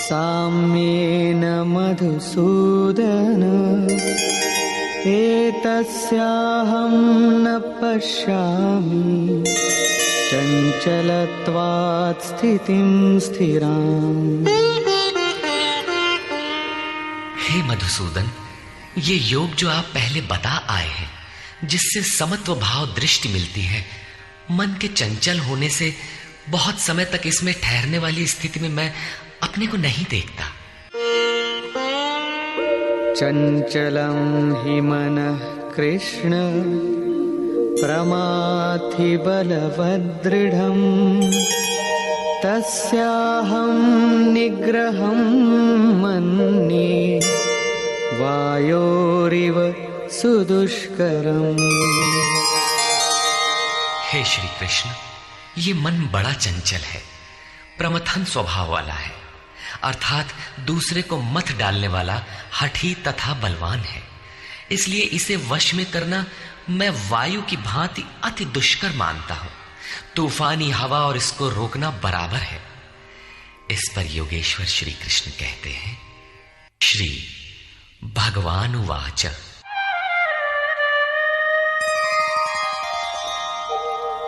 साम्येन मधुसूदन एतस्याहं न पश्यामि चञ्चलत्वात् स्थितिं स्थिराम्। हे मधुसूदन, ये योग जो आप पहले बता आए हैं, जिससे समत्व भाव दृष्टि मिलती है, मन के चंचल होने से बहुत समय तक इसमें ठहरने वाली स्थिति में मैं अपने को नहीं देखता। चंचलं हि मनः कृष्ण प्रमाथि बलवदृढं तस्याहं निग्रहं मन्ये वायोरिव सुदुष्करम्। हे श्री कृष्ण, ये मन बड़ा चंचल है, प्रमथन स्वभाव वाला है, अर्थात दूसरे को मत डालने वाला हठी तथा बलवान है। इसलिए इसे वश में करना मैं वायु की भांति अति दुष्कर मानता हूं। तूफानी हवा और इसको रोकना बराबर है। इस पर योगेश्वर श्री कृष्ण कहते हैं, श्री भगवान उवाच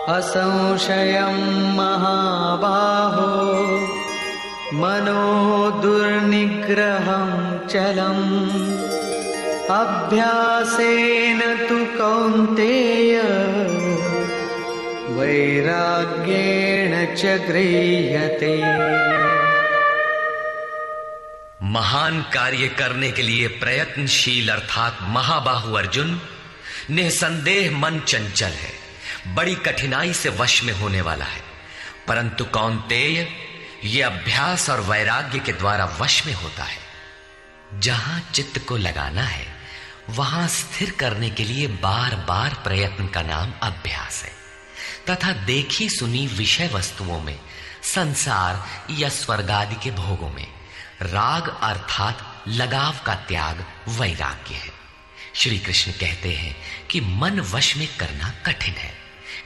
असंशयं महाबाहो मनो दुर्निग्रहं चलम् अभ्यासेन तु कौन्तेय वैराग्येण च गृह्यते। महान कार्य करने के लिए प्रयत्नशील अर्थात महाबाहु अर्जुन, निसंदेह मन चंचल है, बड़ी कठिनाई से वश में होने वाला है, परंतु कौन्तेय ये अभ्यास और वैराग्य के द्वारा वश में होता है। जहां चित्त को लगाना है वहां स्थिर करने के लिए बार बार प्रयत्न का नाम अभ्यास है, तथा देखी सुनी विषय वस्तुओं में, संसार या स्वर्ग आदि के भोगों में राग अर्थात लगाव का त्याग वैराग्य है। श्री कृष्ण कहते हैं कि मन वश में करना कठिन है,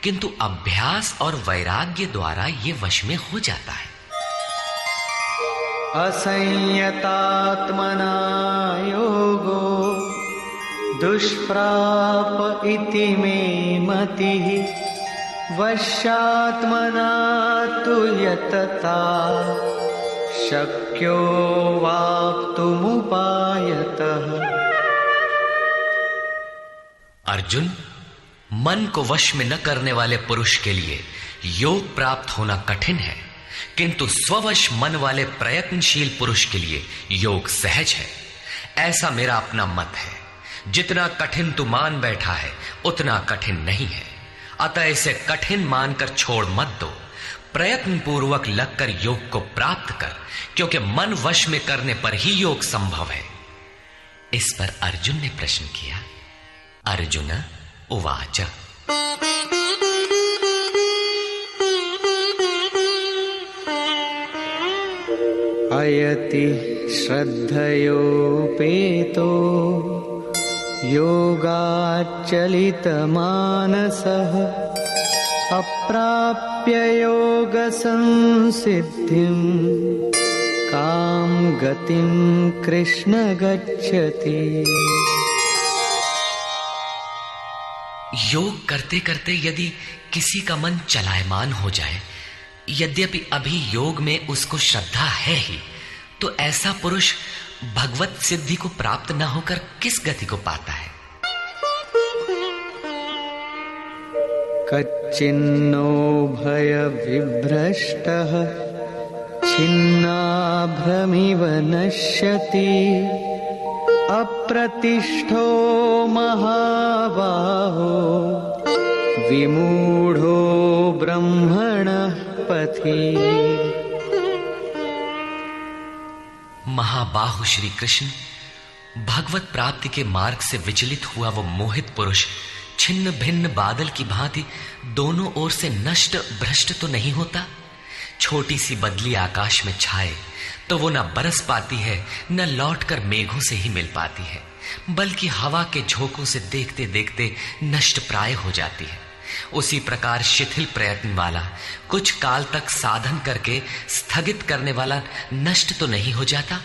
किंतु अभ्यास और वैराग्य द्वारा ये वश में हो जाता है। असंयतात्मना योगो दुष्प्राप इति मे मतिः वश्यात्मना तु यतता शक्यो वाप्तुमुपायतः। अर्जुन, मन को वश में न करने वाले पुरुष के लिए योग प्राप्त होना कठिन है, किंतु स्ववश मन वाले प्रयत्नशील पुरुष के लिए योग सहज है। ऐसा मेरा अपना मत है। जितना कठिन तू मान बैठा है उतना कठिन नहीं है, अतः इसे कठिन मानकर छोड़ मत दो। प्रयत्न पूर्वक लगकर योग को प्राप्त कर, क्योंकि मन वश में करने पर ही योग संभव है। इस पर अर्जुन ने प्रश्न किया। अर्जुन उवाच अयति श्रद्धयोपेतो योगाच्चलितमानसः अप्राप्य योगसंसिद्धिं कां गतिं कृष्ण गच्छति। योग करते करते यदि किसी का मन चलायमान हो जाए, यद्यपि अभी योग में उसको श्रद्धा है ही, तो ऐसा पुरुष भगवत सिद्धि को प्राप्त न होकर किस गति को पाता है? कच्चिन्नो भय विभ्रष्टः छिन्नाभ्रमिव नश्यति अप्रतिष्ठो महाबाहो विमूढ़ो ब्रह्मणः पथि। महाबाहु श्री कृष्ण, भगवत प्राप्ति के मार्ग से विचलित हुआ वो मोहित पुरुष छिन्न भिन्न बादल की भांति दोनों ओर से नष्ट भ्रष्ट तो नहीं होता। छोटी सी बदली आकाश में छाए तो वो न बरस पाती है, न लौटकर मेघों से ही मिल पाती है, बल्कि हवा के झोंकों से देखते देखते नष्ट प्राय हो जाती है। उसी प्रकार शिथिल प्रयत्न वाला, कुछ काल तक साधन करके स्थगित करने वाला नष्ट तो नहीं हो जाता।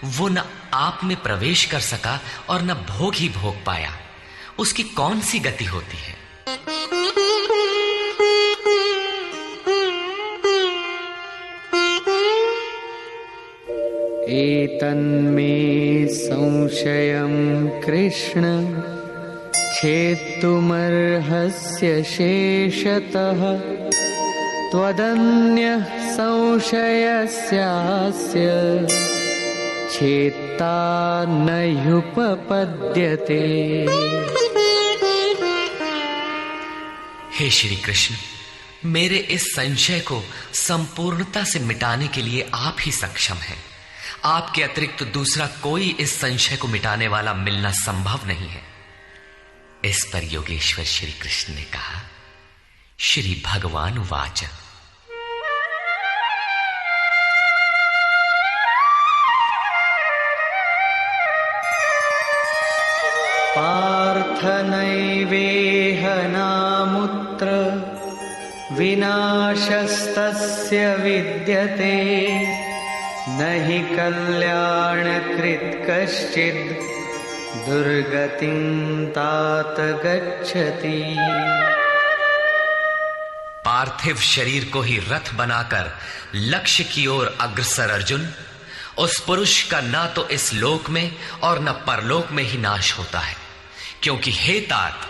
वो न आप में प्रवेश कर सका और न भोग ही भोग पाया, उसकी कौन सी गति होती है। एतन्मे संशयं कृष्ण छेत्तुमर्हस्य शेषतः त्वदन्यः संशयस्यास्य छेत्ता नयुपपद्यते। हे श्री कृष्ण, मेरे इस संशय को संपूर्णता से मिटाने के लिए आप ही सक्षम हैं। आपके अतिरिक्त तो दूसरा कोई इस संशय को मिटाने वाला मिलना संभव नहीं है। इस पर योगेश्वर श्री कृष्ण ने कहा, श्री भगवान वाच। पार्थ नैवेह नामुत्र विनाशस्तस्य विद्यते न हि कल्याणकृत् कश्चित् दुर्गतिं तात गच्छति। पार्थिव शरीर को ही रथ बनाकर लक्ष्य की ओर अग्रसर अर्जुन, उस पुरुष का ना तो इस लोक में और न परलोक में ही नाश होता है, क्योंकि हे तात,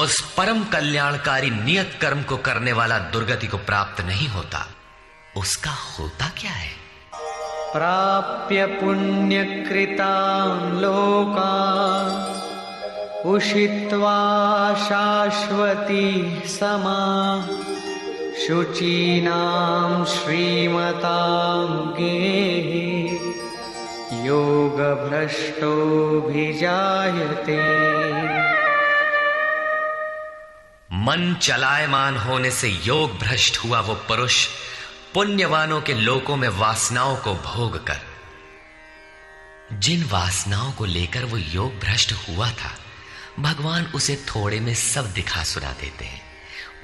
उस परम कल्याणकारी नियत कर्म को करने वाला दुर्गति को प्राप्त नहीं होता। उसका होता क्या है? प्राप्य पुण्यकृतान् लोकान् उषित्वा शाश्वती समा शुचीनां श्रीमतां गेहे योगभ्रष्टोऽभिजायते। मन चलायमान होने से योग भ्रष्ट हुआ वो पुरुष पुण्यवानों के लोकों में वासनाओं को भोग कर, जिन वासनाओं को लेकर वो योग भ्रष्ट हुआ था, भगवान उसे थोड़े में सब दिखा सुना देते हैं।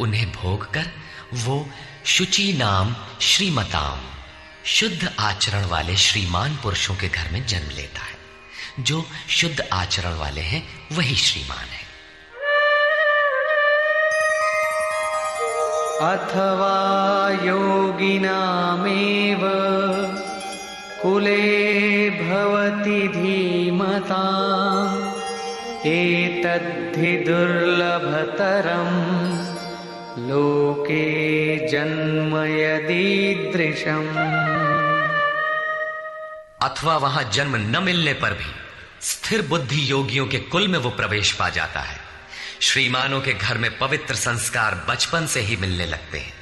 उन्हें भोग कर वो शुचि नाम श्रीमताम, शुद्ध आचरण वाले श्रीमान पुरुषों के घर में जन्म लेता है। जो शुद्ध आचरण वाले हैं वही श्रीमान है। अथवा योगिनामेव कुले भवति धीमताम् एतद्धि दुर्लभतरम् लोके जन्म यदीदृशम्। अथवा वहां जन्म न मिलने पर भी स्थिर बुद्धि योगियों के कुल में वो प्रवेश पा जाता है। श्रीमानों के घर में पवित्र संस्कार बचपन से ही मिलने लगते हैं,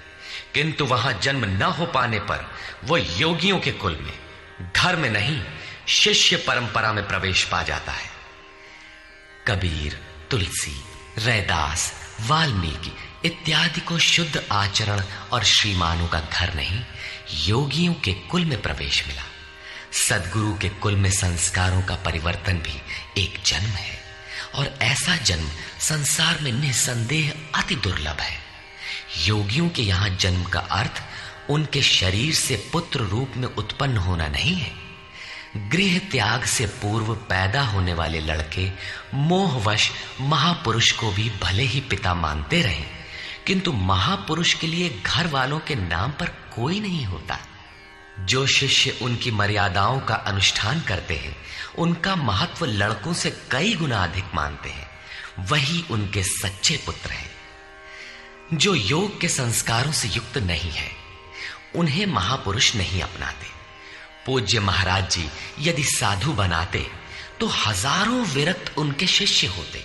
किंतु वहां जन्म न हो पाने पर वो योगियों के कुल में, घर में नहीं, शिष्य परंपरा में प्रवेश पा जाता है। कबीर, तुलसी, रैदास, वाल्मीकि इत्यादि को शुद्ध आचरण और श्रीमानों का घर नहीं, योगियों के कुल में प्रवेश मिला। सद्गुरु के कुल में संस्कारों का परिवर्तन भी एक जन्म है, और ऐसा जन्म संसार में निसंदेह अति दुर्लभ है। योगियों के यहां जन्म का अर्थ उनके शरीर से पुत्र रूप में उत्पन्न होना नहीं है। गृह त्याग से पूर्व पैदा होने वाले लड़के मोहवश महापुरुष को भी भले ही पिता मानते रहे, किंतु महापुरुष के लिए घर वालों के नाम पर कोई नहीं होता। जो शिष्य उनकी मर्यादाओं का अनुष्ठान करते हैं, उनका महत्व लड़कों से कई गुना अधिक मानते हैं, वही उनके सच्चे पुत्र हैं। जो योग के संस्कारों से युक्त नहीं है, उन्हें महापुरुष नहीं अपनाते। पूज्य महाराज जी यदि साधु बनाते तो हजारों विरक्त उनके शिष्य होते,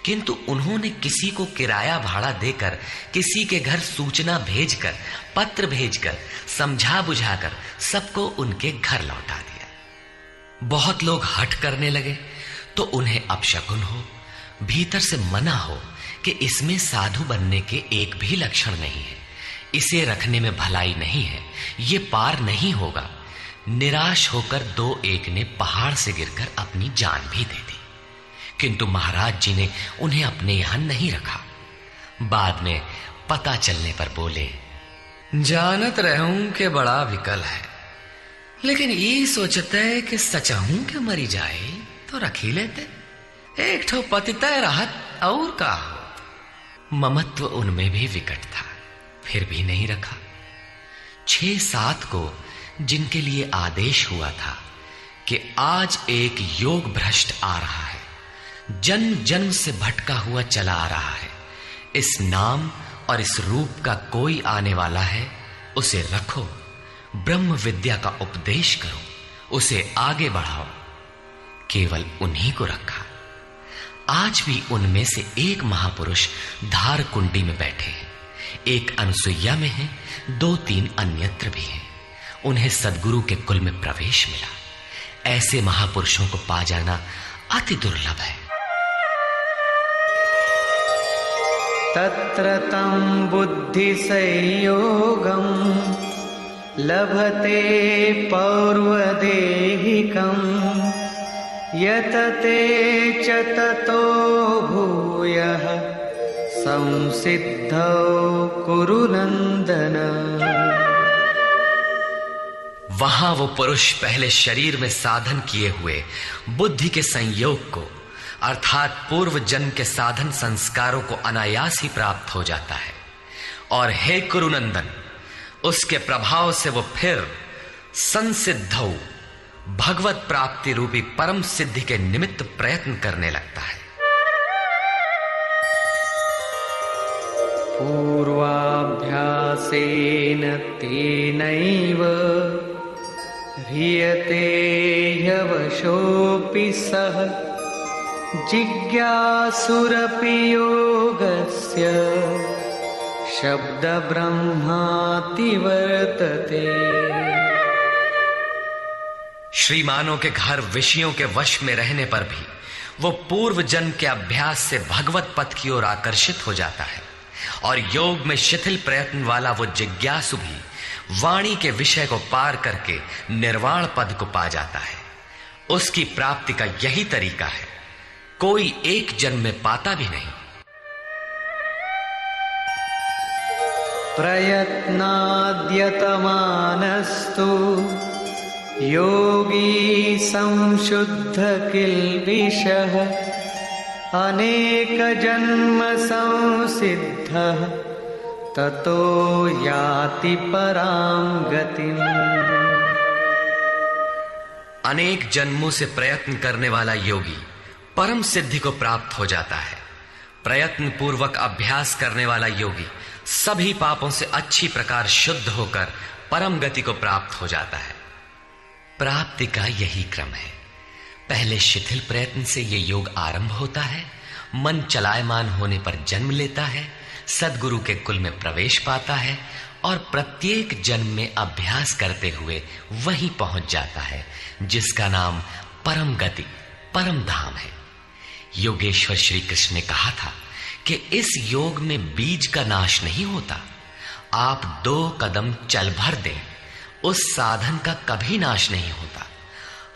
किंतु उन्होंने किसी को किराया भाड़ा देकर, किसी के घर सूचना भेजकर, पत्र भेजकर, समझा बुझाकर सबको उनके घर लौटा दिया। बहुत लोग हठ करने लगे तो उन्हें अपशकुन हो, भीतर से मना हो कि इसमें साधु बनने के एक भी लक्षण नहीं है, इसे रखने में भलाई नहीं है, ये पार नहीं होगा। निराश होकर दो एक ने पहाड़ से गिरकर अपनी जान भी दे दी, किंतु महाराज जी ने उन्हें अपने यहां नहीं रखा। बाद में पता चलने पर बोले, जानत रहूं कि बड़ा विकल है, लेकिन ये सोचते है कि सचहूं के मरी जाए तो रख ही लेते, एक ठो पतितय रहत और का हो। ममत्व उनमें भी विकट था, फिर भी नहीं रखा। 6-7 को जिनके लिए आदेश हुआ था कि आज एक योग भ्रष्ट आ रहा है, जन्म जन्म से भटका हुआ चला आ रहा है, इस नाम और इस रूप का कोई आने वाला है, उसे रखो, ब्रह्म विद्या का उपदेश करो, उसे आगे बढ़ाओ। केवल उन्हीं को रखा। आज भी उनमें से एक महापुरुष धार कुंडी में बैठे हैं, एक अनसुईया में है, 2-3 अन्यत्र भी हैं। उन्हें सद्गुरु के कुल में प्रवेश मिला। ऐसे महापुरुषों को पा जाना अति दुर्लभ है। तत्र तं बुद्धि संयोगं लभते पौर्वदेहिकं यतते च ततो भूयः संसिद्धौ कुरु नंदन। वहां वो पुरुष पहले शरीर में साधन किए हुए बुद्धि के संयोग को, अर्थात पूर्व जन्म के साधन संस्कारों को अनायास ही प्राप्त हो जाता है, और हे कुरुनंदन, उसके प्रभाव से वो फिर संसिद्धौ, भगवत प्राप्ति रूपी परम सिद्धि के निमित्त प्रयत्न करने लगता है। पूर्वाभ्यासेन तेनैव ह्रियते ह्यवशोऽपि सः जिज्ञासुरपि योगस्य शब्द ब्रह्माति वर्तते। श्रीमानों के घर विषयों के वश में रहने पर भी वो पूर्व जन्म के अभ्यास से भगवत पथ की ओर आकर्षित हो जाता है, और योग में शिथिल प्रयत्न वाला वो जिज्ञासु भी वाणी के विषय को पार करके निर्वाण पद को पा जाता है। उसकी प्राप्ति का यही तरीका है, कोई एक जन्म में पाता भी नहीं। प्रयत्नाद्यतमानस्तु योगी संशुद्ध किल्बिषः अनेक जन्म संसिद्धः ततो याति परां गतिम्। अनेक जन्मों से प्रयत्न करने वाला योगी परम सिद्धि को प्राप्त हो जाता है। प्रयत्न पूर्वक अभ्यास करने वाला योगी सभी पापों से अच्छी प्रकार शुद्ध होकर परम गति को प्राप्त हो जाता है। प्राप्ति का यही क्रम है। पहले शिथिल प्रयत्न से ये योग आरंभ होता है, मन चलायमान होने पर जन्म लेता है, सद्गुरु के कुल में प्रवेश पाता है, और प्रत्येक जन्म में अभ्यास करते हुए वहीं पहुंच जाता है जिसका नाम परम गति, परम धाम है। योगेश्वर श्री कृष्ण ने कहा था कि इस योग में बीज का नाश नहीं होता। आप 2 कदम चल भर दें, उस साधन का कभी नाश नहीं होता।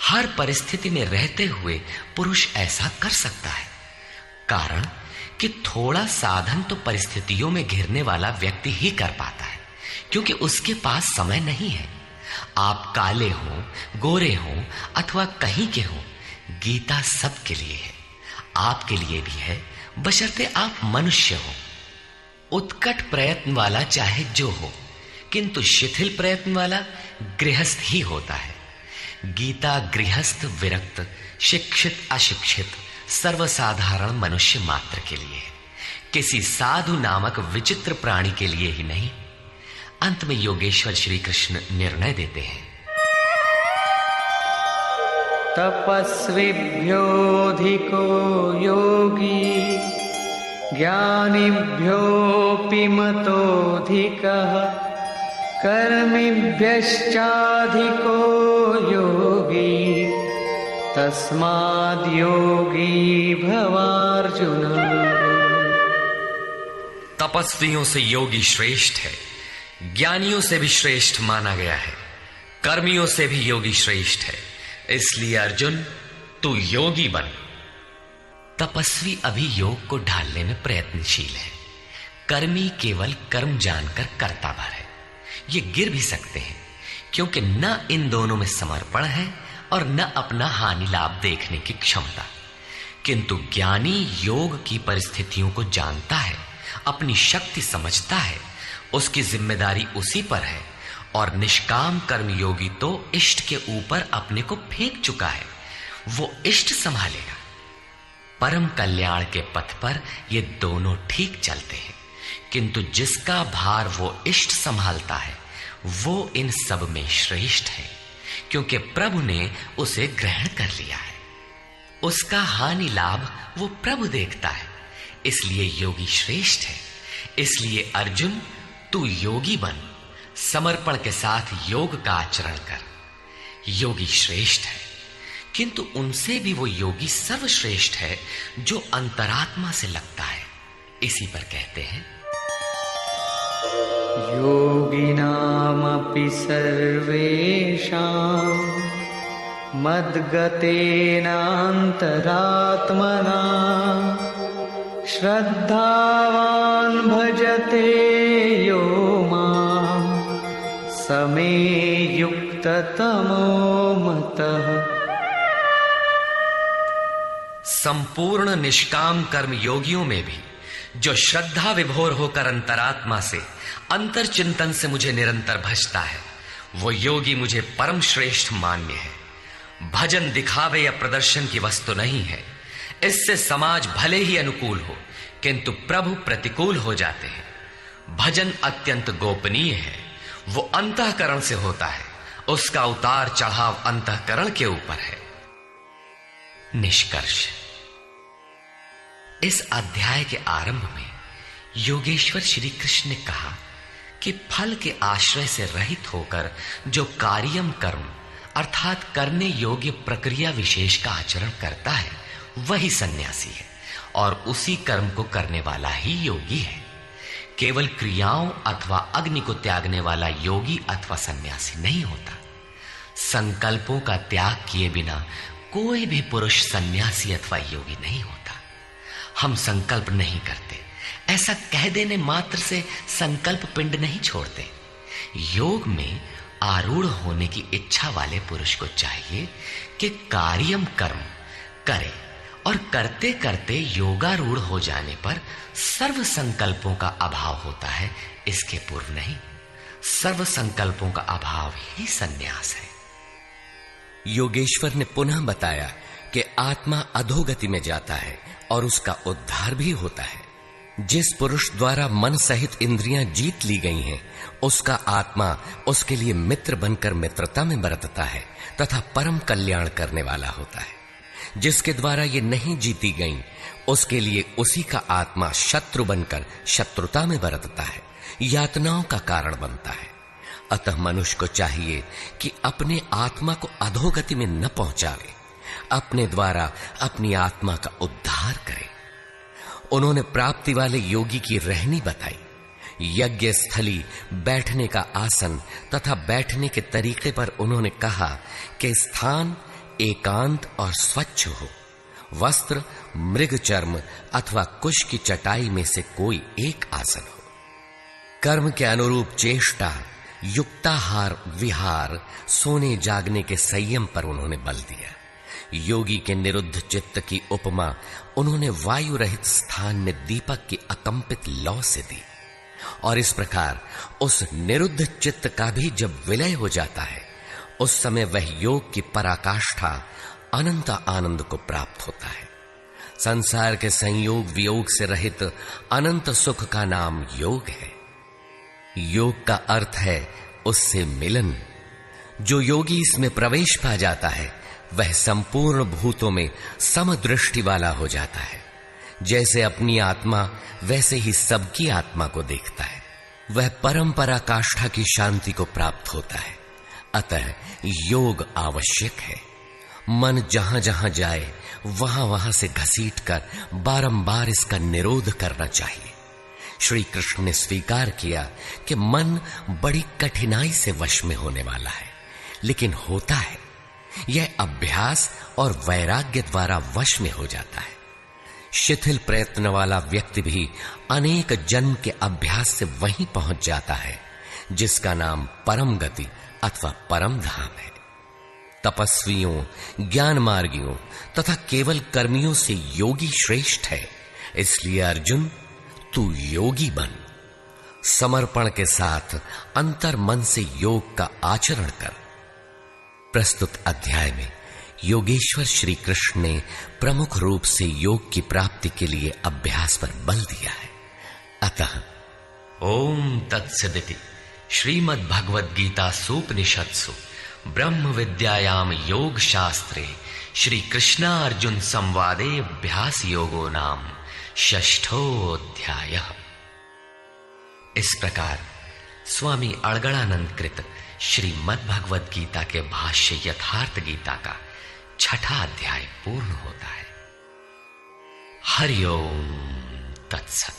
हर परिस्थिति में रहते हुए पुरुष ऐसा कर सकता है, कारण कि थोड़ा साधन तो परिस्थितियों में घिरने वाला व्यक्ति ही कर पाता है, क्योंकि उसके पास समय नहीं है। आप काले हो, गोरे हो अथवा कहीं के हो, गीता सबके लिए है, आपके लिए भी है, बशर्ते आप मनुष्य हो। उत्कट प्रयत्न वाला चाहे जो हो, किंतु शिथिल प्रयत्न वाला गृहस्थ ही होता है। गीता गृहस्थ, विरक्त, शिक्षित, अशिक्षित, सर्वसाधारण मनुष्य मात्र के लिए है, किसी साधु नामक विचित्र प्राणी के लिए ही नहीं। अंत में योगेश्वर श्री कृष्ण निर्णय देते हैं। तपस्विभ्योऽधिको योगी ज्ञानिभ्योऽपि मतोऽधिकः कर्मिभ्यश्चाधिको योगी तस्माद्योगी भवार्जुन। तपस्वियों से योगी श्रेष्ठ है, ज्ञानियों से भी श्रेष्ठ माना गया है, कर्मियों से भी योगी श्रेष्ठ है। इसलिए अर्जुन, तू योगी बन। तपस्वी अभी योग को ढालने में प्रयत्नशील है, कर्मी केवल कर्म जानकर करता भर है। ये गिर भी सकते हैं, क्योंकि न इन दोनों में समर्पण है और न अपना हानि लाभ देखने की क्षमता। किंतु ज्ञानी योग की परिस्थितियों को जानता है, अपनी शक्ति समझता है, उसकी जिम्मेदारी उसी पर है। और निष्काम कर्म योगी तो इष्ट के ऊपर अपने को फेंक चुका है, वो इष्ट संभालेगा। परम कल्याण के पथ पर ये दोनों ठीक चलते हैं, किंतु जिसका भार वो इष्ट संभालता है वो इन सब में श्रेष्ठ है, क्योंकि प्रभु ने उसे ग्रहण कर लिया है। उसका हानि लाभ वो प्रभु देखता है, इसलिए योगी श्रेष्ठ है। इसलिए अर्जुन, तू योगी बन, समर्पण के साथ योग का आचरण कर। योगी श्रेष्ठ है, किंतु उनसे भी वो योगी सर्वश्रेष्ठ है जो अंतरात्मा से लगता है। इसी पर कहते हैं, योगिनामपि सर्वेषां मद्गतेनान्तरात्मना श्रद्धावान् भजते यो मां समे युक्ततमो मतः। संपूर्ण निष्काम कर्म योगियों में भी जो श्रद्धा विभोर होकर अंतरात्मा से अंतर चिंतन से मुझे निरंतर भजता है, वो योगी मुझे परम श्रेष्ठ मान्य है। भजन दिखावे या प्रदर्शन की वस्तु नहीं है। इससे समाज भले ही अनुकूल हो, किंतु प्रभु प्रतिकूल हो जाते हैं। भजन अत्यंत गोपनीय है, वो अंतःकरण से होता है, उसका उतार चढ़ाव अंतःकरण के ऊपर है। निष्कर्ष, इस अध्याय के आरंभ में योगेश्वर श्री कृष्ण ने कहा कि फल के आश्रय से रहित होकर जो कार्यम कर्म अर्थात करने योग्य प्रक्रिया विशेष का आचरण करता है वही सन्यासी है, और उसी कर्म को करने वाला ही योगी है। केवल क्रियाओं अथवा अग्नि को त्यागने वाला योगी अथवा सन्यासी नहीं होता। संकल्पों का त्याग किए बिना कोई भी पुरुष सन्यासी अथवा योगी नहीं होता। हम संकल्प नहीं करते, ऐसा कह देने मात्र से संकल्प पिंड नहीं छोड़ते। योग में आरूढ़ होने की इच्छा वाले पुरुष को चाहिए कि कार्यम कर्म करे, और करते करते योगारूढ़ हो जाने पर सर्व संकल्पों का अभाव होता है, इसके पूर्व नहीं। सर्व संकल्पों का अभाव ही संन्यास है। योगेश्वर ने पुनः बताया कि आत्मा अधोगति में जाता है और उसका उद्धार भी होता है। जिस पुरुष द्वारा मन सहित इंद्रियां जीत ली गई हैं, उसका आत्मा उसके लिए मित्र बनकर मित्रता में बरतता है तथा परम कल्याण करने वाला होता है। जिसके द्वारा ये नहीं जीती गई, उसके लिए उसी का आत्मा शत्रु बनकर शत्रुता में बरतता है, यातनाओं का कारण बनता है। अतः मनुष्य को चाहिए कि अपने आत्मा को अधोगति में न पहुंचावे, अपने द्वारा अपनी आत्मा का उद्धार करे। उन्होंने प्राप्ति वाले योगी की रहनी बताई। यज्ञ स्थली, बैठने का आसन तथा बैठने के तरीके पर उन्होंने कहा कि स्थान एकांत और स्वच्छ हो, वस्त्र मृग चर्म अथवा कुश की चटाई में से कोई एक आसन हो। कर्म के अनुरूप चेष्टा, युक्ताहार विहार, सोने जागने के संयम पर उन्होंने बल दिया। योगी के निरुद्ध चित्त की उपमा उन्होंने वायु रहित स्थान में दीपक की अकंपित लौ से दी, और इस प्रकार उस निरुद्ध चित्त का भी जब विलय हो जाता है, उस समय वह योग की पराकाष्ठा अनंत आनंद को प्राप्त होता है। संसार के संयोग वियोग से रहित अनंत सुख का नाम योग है। योग का अर्थ है उससे मिलन। जो योगी इसमें प्रवेश पा जाता है वह संपूर्ण भूतों में समदृष्टि वाला हो जाता है। जैसे अपनी आत्मा वैसे ही सबकी आत्मा को देखता है। वह परम पराकाष्ठा की शांति को प्राप्त होता है। अतः योग आवश्यक है। मन जहां जहां जाए वहां वहां से घसीटकर बारंबार इसका निरोध करना चाहिए। श्री कृष्ण ने स्वीकार किया कि मन बड़ी कठिनाई से वश में होने वाला है, लेकिन होता है। यह अभ्यास और वैराग्य द्वारा वश में हो जाता है। शिथिल प्रयत्न वाला व्यक्ति भी अनेक जन्म के अभ्यास से वहीं पहुंच जाता है जिसका नाम परम गति अथवा परम धाम है। तपस्वियों, ज्ञान मार्गियों तथा केवल कर्मियों से योगी श्रेष्ठ है। इसलिए अर्जुन, तू योगी बन। समर्पण के साथ अंतर मन से योग का आचरण कर। प्रस्तुत अध्याय में योगेश्वर श्री कृष्ण ने प्रमुख रूप से योग की प्राप्ति के लिए अभ्यास पर बल दिया है। अतः ओम तत्सदिति श्रीमद् भगवद गीता सूपनिषत्सु ब्रह्म विद्यायाम योग शास्त्रे श्री कृष्णा अर्जुन संवादे अभ्यास योगो नाम षष्ठोऽध्यायः। इस प्रकार स्वामी अड़गड़ानंद कृत श्रीमद् भगवद गीता के भाष्य यथार्थ गीता का छठा अध्याय पूर्ण होता है। हरि ओम तत्सत।